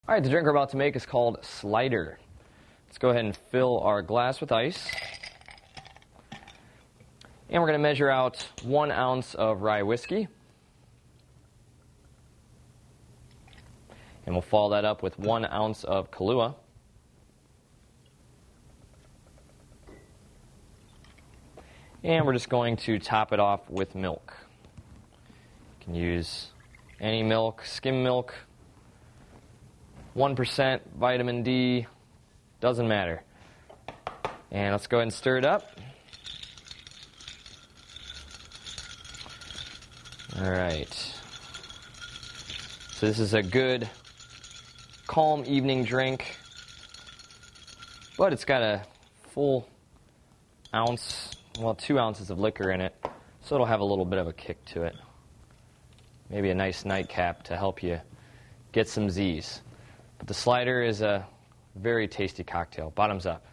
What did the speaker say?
All right, the drink we're about to make is called Slider. Let's go ahead and fill our glass with ice. And we're going to measure out 1 ounce of rye whiskey. And we'll follow that up with 1 ounce of Kahlua. And we're just going to top it off with milk. You can use any milk, skim milk, 1% vitamin D, doesn't matter. And let's go ahead and stir it up. All right. So this is a good, calm evening drink, but it's got a full ounce, well, 2 ounces of liquor in it, so it'll have a little bit of a kick to it. Maybe a nice nightcap to help you get some Z's. But the Slider is a very tasty cocktail. Bottoms up.